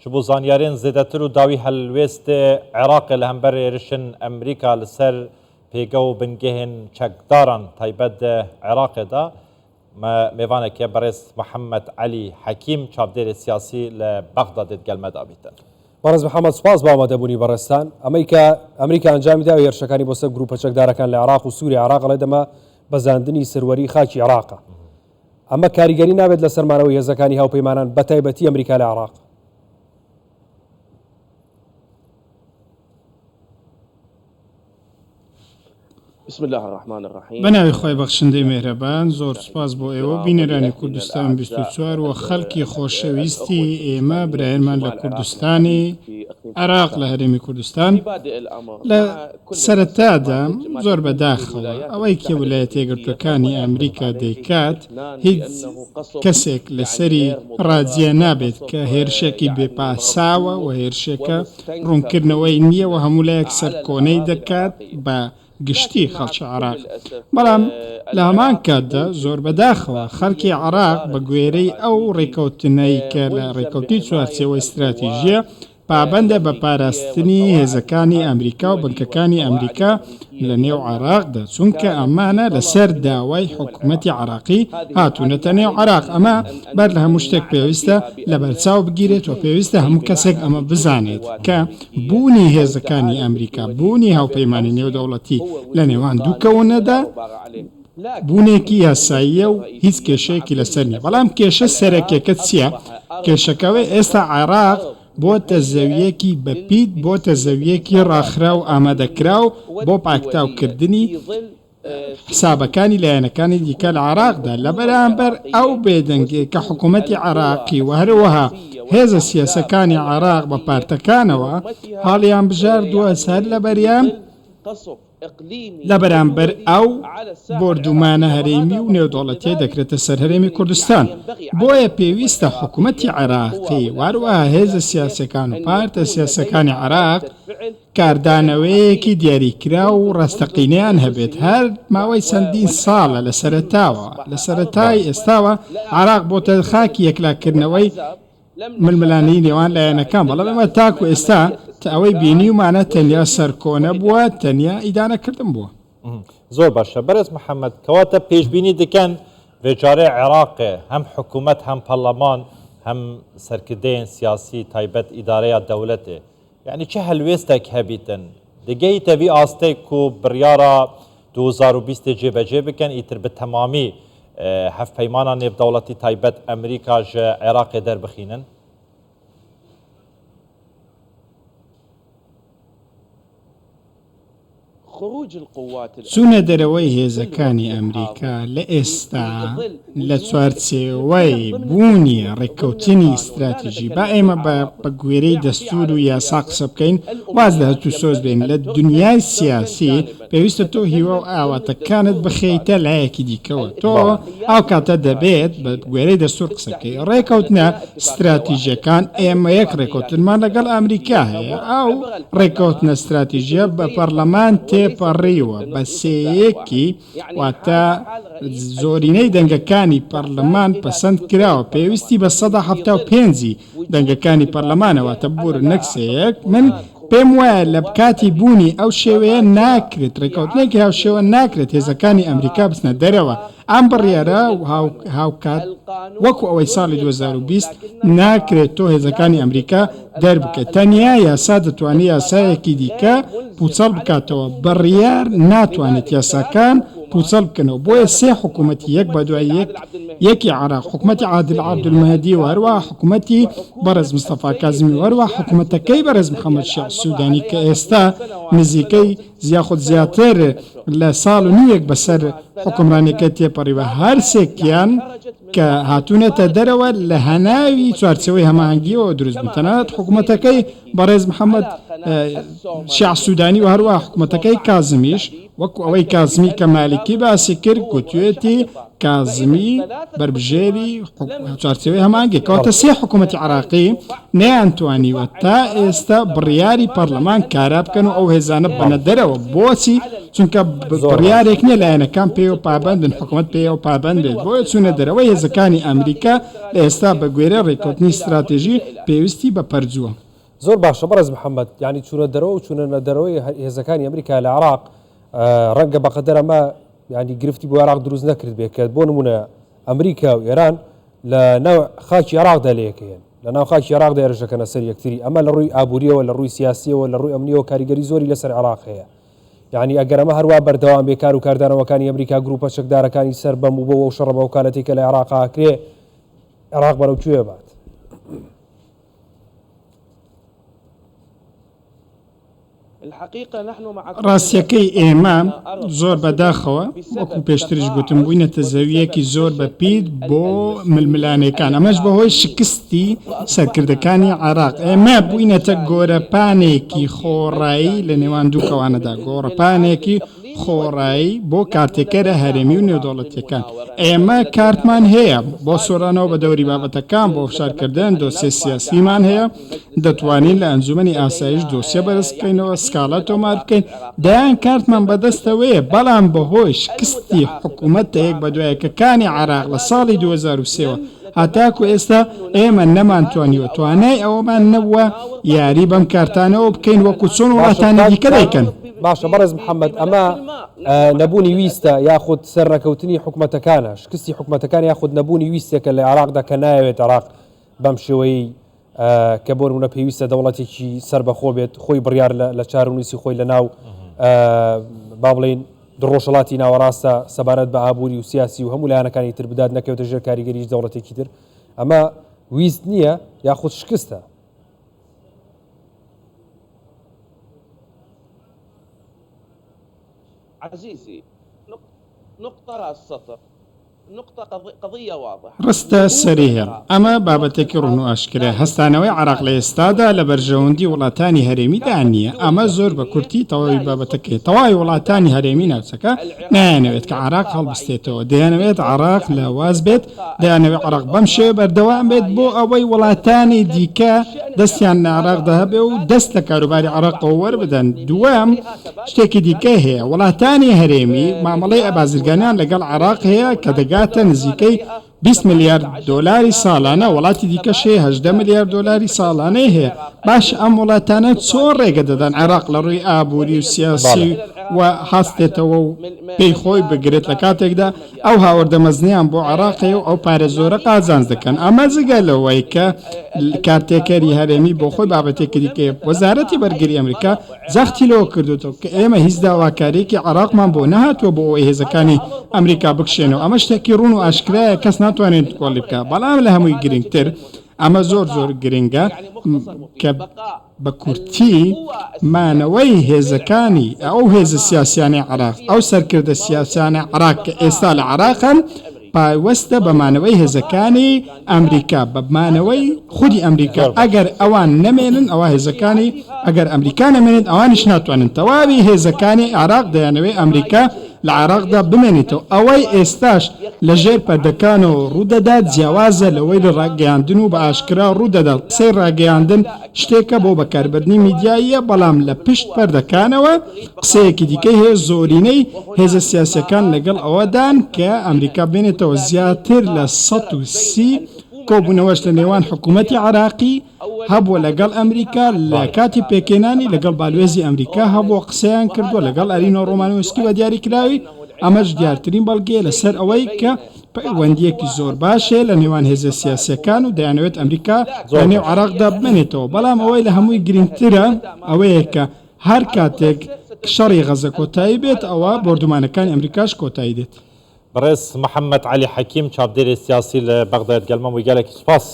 شبو زانیارین زیدتر و داوی هلویست عراق لهمبر رشن امریکا لسر پیگو بنگهن چکداران تایبد عراق دا میوانه که برس محمد علی حکیم چابدیر سیاسی لبغداد گلمد آبیتن. برز محمد سپاس با آماده بوونی بەڕێستان ئەمریکا ئەنجامی دا و هێرشەکانی بۆ سەر گروپە چەکدارەکان لە عێراق و سووری عێراق لە دەما بەزاندنی سروەری خاکی عێراقە. ئەمە کاریگەری نابێت لە سەرمانەوەی هێزەکانی هاوپەیمانان بە تایبەتی ئەمریکا لە عێراق. بسم الله الرحمن الرحیم. بەناوی خۆی بەخشندەی میهرەبان زۆر سپاس بۆ ئێوە بینەرانی کوردستان 24 و خەڵکی خۆشەویستی ئێمە برایەنمان لە کوردستانی عێراق لە هەرێمی کوردستان. لە سەرەتادا زۆر بەداخەوە ئەوەی کە ویلایەتە یەکگرتووەکانی ئەمریکا دەیکات هیچ کەسێک لەسەری ڕاجیە نابێت کە هێرشێکی بێپاساوە و هێرشێکە ڕوونکردنەوەی نییە و هەموو لایەک سەر کۆنەی دەکات بە گشتی خەڵکی عێراق. بەڵام لە هەمان کاتدا زۆر بەداخەوە خەڵکی عێراق بە گوێرەی ئەو ڕێکەوتنەی کە لە ڕێکەوتی چوارچێوەی استراتیژیە پابەندە بە پاراستنی هێزەکانی ئەمریکا و بنکەکانی ئەمریکا لە نێو عێراقدا، چونکە ئەمانە لەسەر داوای حکوومەتی عێراقی هاتوونەتە نێو عێراق. ئەمە بەر لە هەموو شتێک پێویستە لە بەرچاو بگیرێت و پێویستە هەموو کەسێک ئەمە بزانێت کە بوونی هێزەکانی ئەمریکا، بوونی هاوپەیمانی نێودەوڵەتی لە نێوان دوو کەونەدا بوونێکی یاساییە و هیچ کێشەیەکی لەسەر نییە. بەڵام کێشە سەرەکیەکە چییە؟ کێشەکەوەی ئێستا عێراق بۆتە زەویەکی بەپیت، بۆتە زەویەکی ڕاخرا و ئامادەکراو بۆ پاکتاوکردنی حسابەکانی لایەنەکانی دیکە لە عێراقدا لە بەرامبەر ئەو بێدەنگی کە حکوومەتی عێراقی و هەروەها هێزە سیاسەکانی عێراق بە پارتەکانەوە هاڵیان بژاردووە سەر لە بەریان لە بەرامبەر ئەو بردومانە هەرێمی و نێودوڵەتی دەکرێتە سەر هەرێمی کوردستان. بۆیە پێویستە حکوومەتی عێراقی واروەها هێزە سیاسەکان و پارتە سیاسەکانی عێراق کاردانەوەیەکی دیاریکرا و ڕاستەقینەیان هەبێت. هەر ماوەی چەندین ساڵە لە سەرەتاوە لە سەرەتای ئێستاوە عێراق بۆتە خاکی یەکلاکردنەوەی ململانەی نێوان لایەنەکان، بەڵام ئەمە تاکو ئێستا تا ئەوەی بینیومانە تەنیا سەرکۆنە بووە، تەنیا ئیدانەکردن بووە. زۆر باشە. بەرز محەممەد کەواتە پێشبینی دەکەن بێجارێ عێراقێ هەم حکوومەت هەم پەرلەمان هەم سەرکردەیەن سیاسی تایبەت ئیدارەیە دەولەتێ، یعنی چه هەلوێستێک هەبیتن دەگەیتە وی ئاستێک و بڕیارە 2020 جێبەجێ بکەن ئیتر بە تەمامی هەفپەیمانە نێودەوڵەتی تایبەت ئەمریکا ژە عێراقێ دەربخینن؟ چوونە دەرەوەی هێزەکانی ئەمریکا لە ئێستا لە چوارچێوەی بوونی ڕێککەوتنی استراتیژی با ئێمە بە گوێرەی دەستور و یاسا قسە بکەین، واز لە هەتوو سۆز بێن لە دنیای سیاسی پێویستە تۆ هیوە و ئاواتەکانت بخەیتە لایەکی دیکەوە. تۆ ئەو کاتە دەبێت بە گوێرەی دەستور قسەکەی. ڕێکەوتنە استراتیژیەکان ئێمە یەک ڕێکەوتنمان لەگەڵ ئەمریکا هەیە، ئەو ڕێکەوتنە استراتیژیە بە پەرلەمان تێپەڕیوە بە سێیەکی، واتە زۆرینەی دەنگەکانی پەرلەمان پەسەند کراوە، پێویستی بە 175 دەنگەکانی پەرلەمانەوەتە بور نەکسەیەک. من پێم وایە لە کاتی بوونی ئەو شێوەیە ناکرێت ڕێکەوتنێکی هاو شێوە ناکرێت هێزەکانی ئەمریکا بچنە دەرەوە. ئەم بڕیارە و هاوکات وەکو ئەوەی ساڵی 2020 ناکرێت تۆ هێزەکانی ئەمریکا دەربکە. تەنیا یاسا دەتوانێت یاسایەکی دیکە پوچەڵ بکاتەوە، بڕیار ناتوانێت یاساکان پوچەڵ بکەنەوە. بۆیە سێ حکوومەتی یەک بە دوای یەکی عێراق، حکوومەتی عادل عەبدولمەهدی و هەروە حکوومەتی بەرز مستەفا کازمی و هەروە حکوومەتەکەی بەرز محەممەد شیع سوودانی کە ئێستا نزیکەی زیاخود زیاتر لە ساڵ و نیوێک بەسەر حکومڕانەکە تێپەڕیوە. هەر سێکیان کە هاتوونەتە دەرەوە لە هەناوی چوارچەوەی هەماهەنگیەوە دروست بوون. تەنانەت حکوومەتەکەی بەڕێز محەممەد شیع سوودانی و هەروە حکوومەتەکەی کازمیش وەکو ئەوەی کازمی کەمالیکی باسی کرد گوتوێتی کازمی بربژێری چارچێوەی هەمانگە کەواتە سێ حکوومەتی عراقی نەیانتوانیوە تا ئێستا بڕیاری پەرلەمان کارا بکەن و ئەو هێزانە بنە دەرەوە بۆچی چونکە بڕیارێک نییە لایەنەکان پێ و پابندن حکوومەت پێ و پابند بێت بۆیە چوونە دەرەوەی هێزەکانی ئەمریکا لە ئێستا بە گوێرە ڕێکوتنی استراتێژی پێویستی بە پەرجووە. زۆر باشە بەڕێز محەممەد یعنی چونە دەرەوە و چونە دەرەوەی هێزەکانی ئەمریکا لە عراق ڕەنگە بەقەدەر ئەمە ینی گرفتی بۆ عراق دروست نەکرد بێت کە بۆ نمونە ئەمریکا و ئێران لە ناو خاکی عراقدا لەیەکەیەن لە ناو خاکی عراقدا ێرشەکەنە سەر یەکتری ئەمە لە ڕووی ئابوووریەوە لە ڕووی سیاسیەوە لە ڕووی ئەمنیەوە کاریگەری زۆری لەسەر عراق هەیە یعنی ئەگەر ئەمە هەروە بەردەوام بێکار و کاردانەوەکانی ئەمریکا گروپە چەکدارەکانی سەر بەم و بۆ و شەڕە بە وکالەتی کە لە عراقا کرێ عراق بەرەو کوێ بات. ڕاستیەکەی ئێمە زۆر بەداخەوە وەکو پێشترش گوتم بووینەتە زەویەکی زۆر بەپید بۆ ململانەکان ئەمەش بەهۆی شکستی سەرکردەکانی عراق ئێمە بووینەتە گۆرەپانێکی خۆڕایی لە نێوان دوو کەوانەدا گۆڕەپانێکی خۆڕایی بۆ کارتێکەرە هەرێمی و نێودوڵەتیەکان ئێمە کارتمان هەیە بۆ سۆرانەوە بە دەوری بابەتەکان بۆ فشارکردن دۆسیە سیاسیمان هەیە دەتوانین لە ئەنجومەنی ئاسایش دۆسیە بەرز بکەینەوە سکاڵە تۆمار بکەین دایان کارتمان بەدەستەوەیە بەڵام بەهۆی شکستی حکوومەتەیەک بە دوایەکەکانی عراق لە ساڵی 2023ەوە هاتاکو ئێستا ئێمە نەمانتوانیوە توانای ئەوەمان نەبووە یاری بەم کارتانەوە بکەین وەکو چۆن وڵاتانی دیکە دەیکەن. باشە بەڕێز محەممەد ئەمە نەبوونی ویستە یاخود سەرڕەکەوتنی حکوومەتەکانە شکستی حکوومەتەکان یاخود نەبوونی ویستێکە لە عراقدا کە نایەوێت عراق بەم شێوەی کە بۆ نمونە پێویستە دەوڵەتێکی سربەخۆ بێت خۆی بڕیار لە چارونووسی خۆی لە ناو با بڵێن دڕۆژەڵاتی ناوەڕاستە سەبارەت بە ئابووری و سیاسی و هەموو لایەنەکانی تر بدات نەکەوتە ژێر کاریگەریش دەوڵەتێکی تر ئەمە ویست نییە یاخود شکستە. عزيزي نقطة رأس السطر نقطة قضية واضحة ڕستە سەریهێڵ ئەمە بابەتێکی ڕوون و ئاشکرا هەستانەوەی عراق لە ئێستادا لە بەرژەوەندی وڵاتانی هەرێمیدا نییە ئەمە زۆر بە کورتی تەواوی بابەتەکەی تەواوی وڵاتانی هەرێمی ناوچەکە نایانەوێت کە عراق هەڵبستێتەوە دەیانەوێت عراق لە واز بێت دەیانەوێت عراق بەم شێوە بەردەوام بێت بۆ ئەوەی وڵاتانی دیکە دەستیان لە عراقدا هەبێ و دەست لە کاروباری عراقەوە وەربدەن. دووەم شتێکی دیکە هەیە وڵاتانی هەرێمی مامەڵەی ئەبازرگانیان لەگەڵ عراق هەیە کە دەگاتە نزیکەی 20 میلیارد دلاری ساڵانە وڵاتی دیکەشێ 18 میلیارد دلاری ساڵانەی هەیە باش ئەم وڵاتانە چۆن ڕێگە دەدەن عراق لە ڕووی ئابووری و سیاسی و هەستێتەوە و پێی خۆی بگرێت لە کاتێکدا ئەو هاوردە مەزنیان بۆ عراقی و ئەو پارێ زۆرە قازانج دەکەن ئەمە جگە لەوەی کە کارتێکەری هەرێمی بۆ خۆی بابەتێکی دیکە وەزارەتی بەرگری ئەمریکا زەختی لەوە کردوتەوە کە ئێمە هیچ داواکارێکی عراقمان بۆ نەهاتووە بۆ ئەوەی هێزەکانی ئەمریکا بکشێنەوە ئەمە شتێکی ڕوون و ئاشکرایە کەس ناتوانێت کۆڵی بکە بەڵام لە هەمووی گرنگتر ئەمە زۆر گرنگە کە بە کورتی مانەوەی هێزەکانی ئەو هێزە سیاسیانی عراق ئەو سەرکردە سیاسیانە عراق کە ئێستا لە عراقن پایوەستە بەمانەوەی هێزەکانی ئەمریکا بەمانەوەی خودی ئەمریکا ئەگەر ئەوان نەمێنن ئەوە هێزەکانی ئەگەر ئەمریکا نەمێنێت ئەوانیش ناتوانن تەواوی هێزەکانی عراق دەیانەوەی ئەمریکا لە عراقدا بمێنێتەوە ئەوەی ئێستاش لە ژێر پەردەکانەوە ڕوودەدات جیاوازە لەوەی لە ڕاگەیاندن و بە ئاشکرا ڕوودەدات قسەی ڕاگەیاندن شتێکە بۆ بەکاربردنی میدیاییە بەڵام لە پشت پەردەکانەوە قسەیەکی دیکەی هەیە زۆرینەی هێزە سیاسەکان لەگەڵ ئەوەدان کە ئەمریکا بێنێتەوە زیاتر لە 130 کۆبوونەوەش لە نێوان حکوومەتی عراقی هەبووە لەگەڵ ئەمریکا لە کاتی پێکێنانی لەگەڵ باڵوێزی ئەمریکا هەبووە قسەیان کردووە لەگەڵ ئەرینۆ ڕۆمانۆسکی بە دیاریکراوی ئەمەش دیارترین بەڵگەیە لەسەر ئەوەی کە پەیوەندیەکی زۆر باشێ لە نێوان هێزە سیاسیەکان و دەیانەوێت ئەمریکا لە نێو عراقدا بمێنێتەوە بەڵام ئەوەی لە هەمووی گرنگترە ئەوەیە کە هەر کاتێک شەڕی غەزە کۆتایی بێت ئەوە بۆردومانەکانی ئەمریکاش کۆتایی دێت. بەڕێز محەممەد عەلی حەکیم چاودێری سیاسی لە بەغداد گەلمەم و گەلێکی سوپاس.